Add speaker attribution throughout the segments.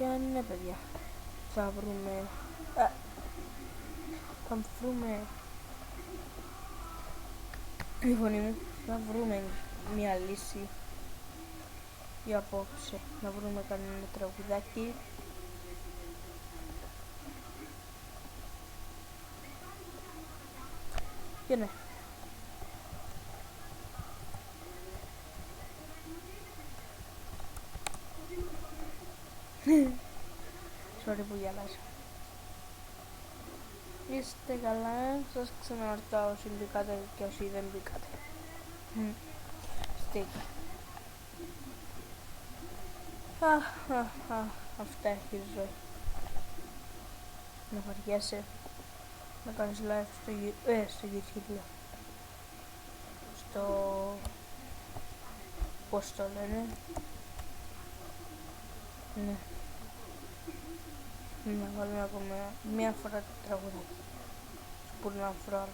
Speaker 1: Και ναι παιδιά, θα βρούμε η φωνή μου, θα βρούμε μια λύση για απόψε, να βρούμε κανένα τραγουδάκι. Και ναι. Sorry που γελάσα. Είστε καλά, σας ξαναρωτάω όσοι μπήκατε και όσοι δεν μπήκατε. Στέκει. Αυτά έχει η ζωή. Να βαριέσαι, να κάνεις live στο YouTube. Στο... πώς το λένε. Ναι. Να βάλουμε ακόμα μία φορά το τραγουδάκι. Που να βρω άλλο.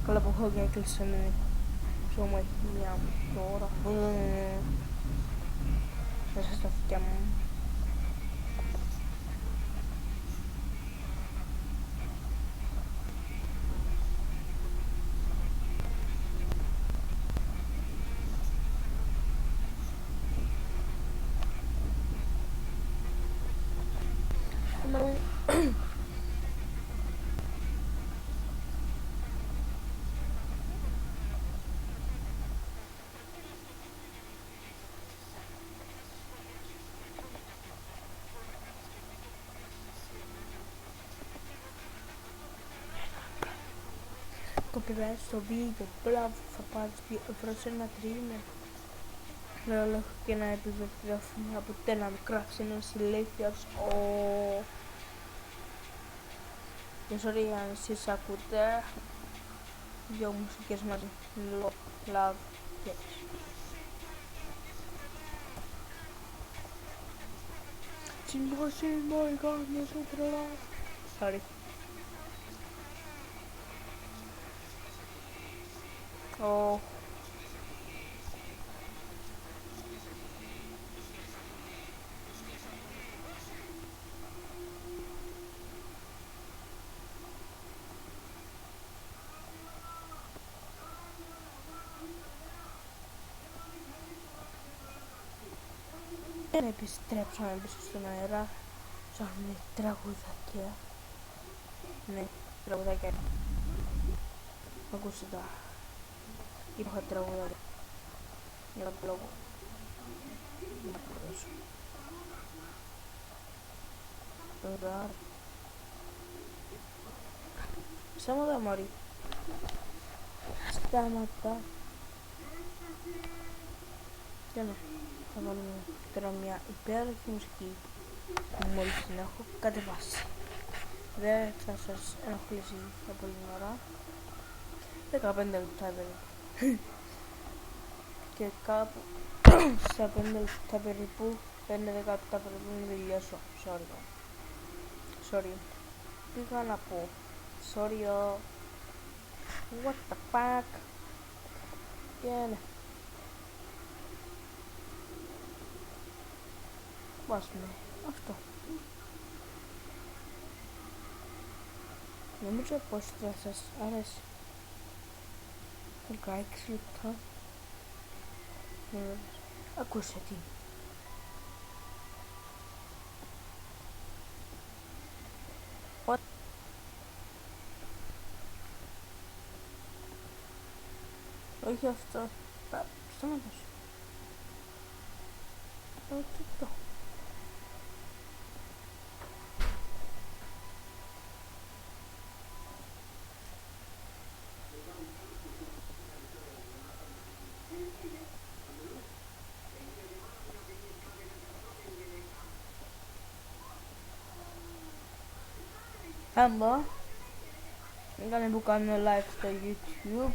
Speaker 1: Καλά που έχω και έκλεισα με σώμα έχει μία τώρα. Μέσα στα αυτιά μου. Copyright στο βίντεο, μπράβο, θα πάρεις 2 ευρώ σε ένα τρίμηνο. Λέω έχω και ένα επιβεβαιώθημα από τένα μικρά ξένος ηλίθιος. Και sorry αν εσείς ακούτε 2 μουσικές μαζί. Love, yes. Συμπόσιμο, η κάνεις σου τρελά. Sorry. Δεν επιστρέψαμε πίσω στον αέρα. Ψάχνουμε τραγουδάκια. Ναι, τραγουδάκια. Ακούστε τα. Είπα τραγουδάκια. Για κάποιο λόγο. Να προδώσω. Τώρα. Στάματα μωρί. Στάματα. Και ναι. Θα βάλουμε τώρα μια υπέροχη μουσική που μόλις την έχω κατεβάσει. Δεν θα σας ενοχλήσει για πολύ ώρα. 15 λεπτά περίπου. Και κάπου στα 5 λεπτά περίπου, 5-10 λεπτά περίπου να τελειώσω. Sorry. Πήγα να πω. Sorry. What the fuck. Και ναι. Βάζουμε αυτό. Νομίζω πως θα σας αρέσει. 16 λεπτά. Ακούσε τι. What? Όχι αυτό. Σταματάς. Αυτό. Hello. Kami bukan live ke YouTube.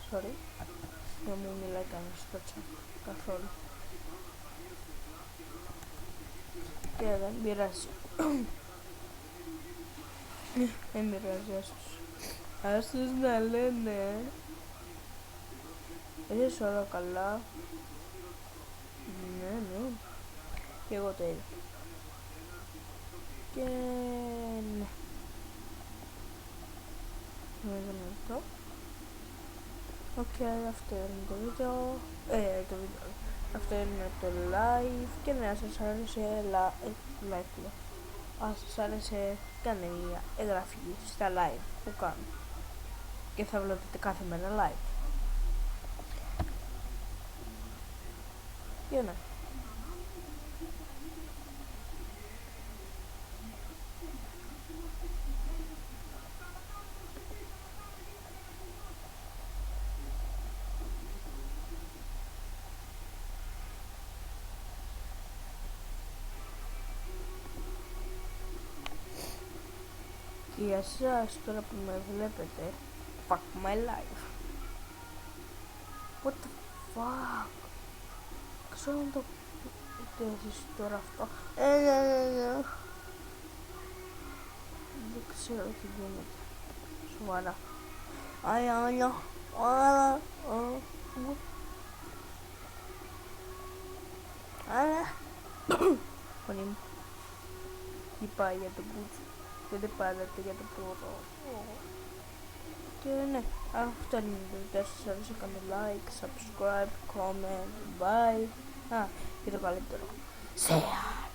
Speaker 1: Sorry. Yang mau like ήταν στο chat καθόλου. Και δεν πειράζει. Δεν πειράζει, ας τους να λένε. Έχεις όλα καλά. Ναι. Και εγώ το είδα. Και ναι. Αυτό. Οκ, αυτό είναι το βίντεο. Αυτό είναι το live. Και ναι, αν σας άρεσε live. Αν σας άρεσε, κάνε μια εγγραφή στα live που κάνω. Και θα βλέπετε κάθε μέρα live. Και ναι. Και για εσάς τώρα που με βλέπετε, fuck my life. What the fuck. Ξέρω να το πείτε εσείς τώρα αυτό. Δεν ξέρω τι γίνεται. Σοβαρά. Φωνή μου. Τι πάει για το μπούτσο. Δεν πάρετε για το πρώτο. Και ναι, αυτό είναι το βίντεο. Σας άρεσε, κάντε like, subscribe, comment, bye. Και το καλύτερο, share.